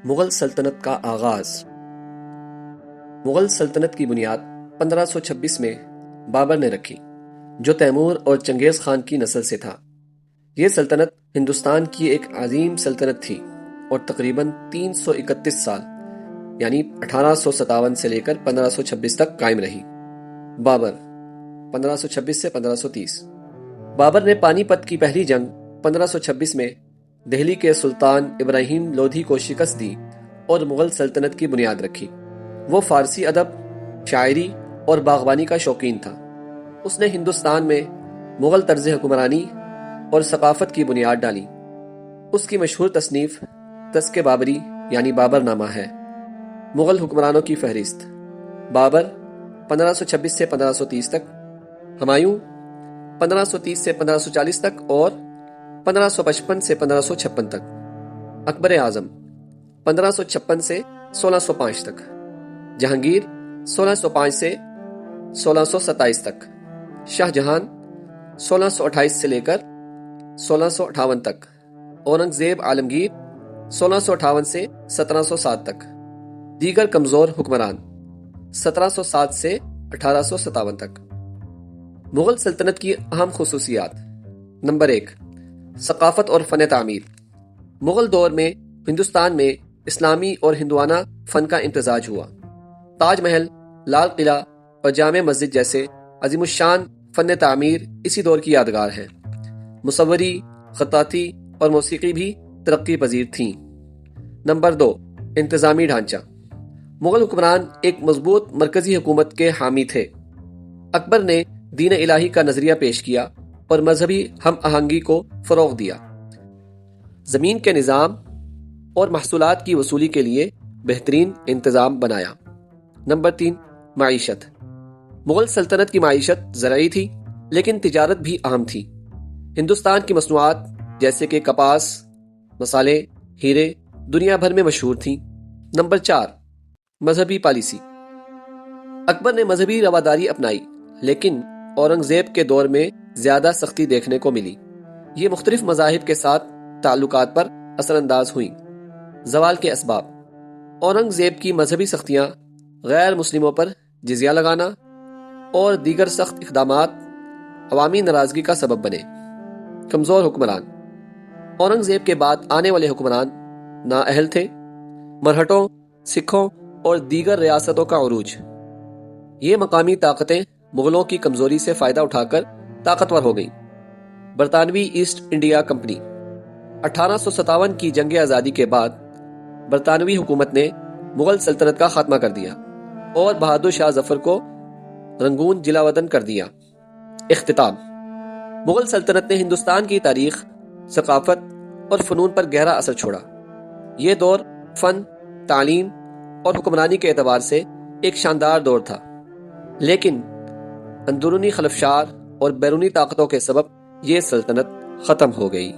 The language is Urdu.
مغل سلطنت کا آغاز۔ مغل سلطنت کی بنیاد 1526 میں بابر نے رکھی، جو تیمور اور چنگیز خان کی نسل سے تھا۔ یہ سلطنت ہندوستان کی ایک عظیم سلطنت تھی اور تقریباً 331 سال یعنی 1857 سے لے کر 1526 تک قائم رہی۔ بابر 1526 سے 1530۔ بابر نے پانی پت کی پہلی جنگ 1526 میں دہلی کے سلطان ابراہیم لودھی کو شکست دی اور مغل سلطنت کی بنیاد رکھی۔ وہ فارسی ادب، شاعری اور باغبانی کا شوقین تھا۔ اس نے ہندوستان میں مغل طرز حکمرانی اور ثقافت کی بنیاد ڈالی۔ اس کی مشہور تصنیف تذکِ بابری یعنی بابر نامہ ہے۔ مغل حکمرانوں کی فہرست: بابر 1526 سے 1530 تک، ہمایوں 1530 سے 1540 تک اور 1555 سے 1556 تک، اکبر اعظم 1556 سے 1605 تک، جہانگیر 1605 سے 1627 تک، شاہ جہان 1628 سے لے کر 1658 تک، اورنگزیب عالمگیر 1658 سے 1707 تک، دیگر کمزور حکمران 1707 سے 1857 تک۔ مغل سلطنت کی اہم خصوصیات: نمبر 1، ثقافت اور فن تعمیر۔ مغل دور میں ہندوستان میں اسلامی اور ہندوانہ فن کا امتزاج ہوا۔ تاج محل، لال قلعہ اور جامع مسجد جیسے عظیم الشان فن تعمیر اسی دور کی یادگار ہیں۔ مصوری، خطاطی اور موسیقی بھی ترقی پذیر تھیں۔ نمبر 2، انتظامی ڈھانچہ۔ مغل حکمران ایک مضبوط مرکزی حکومت کے حامی تھے۔ اکبر نے دین الہی کا نظریہ پیش کیا اور مذہبی ہم آہنگی کو فروغ دیا۔ زمین کے نظام اور محصولات کی وصولی کے لیے بہترین انتظام بنایا۔ نمبر 3، معیشت۔ مغل سلطنت کی معیشت زرعی تھی، لیکن تجارت بھی اہم تھی۔ ہندوستان کی مصنوعات جیسے کہ کپاس، مسالے، ہیرے دنیا بھر میں مشہور تھیں۔ نمبر 4، مذہبی پالیسی۔ اکبر نے مذہبی رواداری اپنائی، لیکن اورنگزیب کے دور میں زیادہ سختی دیکھنے کو ملی۔ یہ مختلف مذاہب کے ساتھ تعلقات پر اثر انداز ہوئیں۔ زوال کے اسباب: اورنگزیب کی مذہبی سختیاں، غیر مسلموں پر جزیہ لگانا اور دیگر سخت اقدامات عوامی ناراضگی کا سبب بنے۔ کمزور حکمران: اورنگزیب کے بعد آنے والے حکمران نااہل تھے۔ مرہٹوں، سکھوں اور دیگر ریاستوں کا عروج۔ یہ مقامی طاقتیں مغلوں کی کمزوری سے فائدہ اٹھا کر طاقتور ہو گئیں۔ برطانوی ایسٹ انڈیا کمپنی۔ 1857 کی جنگ آزادی کے بعد برطانوی حکومت نے مغل سلطنت کا خاتمہ کر دیا اور بہادر شاہ ظفر کو رنگون جلاوطن کر دیا۔ اختتام: مغل سلطنت نے ہندوستان کی تاریخ، ثقافت اور فنون پر گہرا اثر چھوڑا۔ یہ دور فن، تعلیم اور حکمرانی کے اعتبار سے ایک شاندار دور تھا، لیکن اندرونی خلفشار اور بیرونی طاقتوں کے سبب یہ سلطنت ختم ہو گئی۔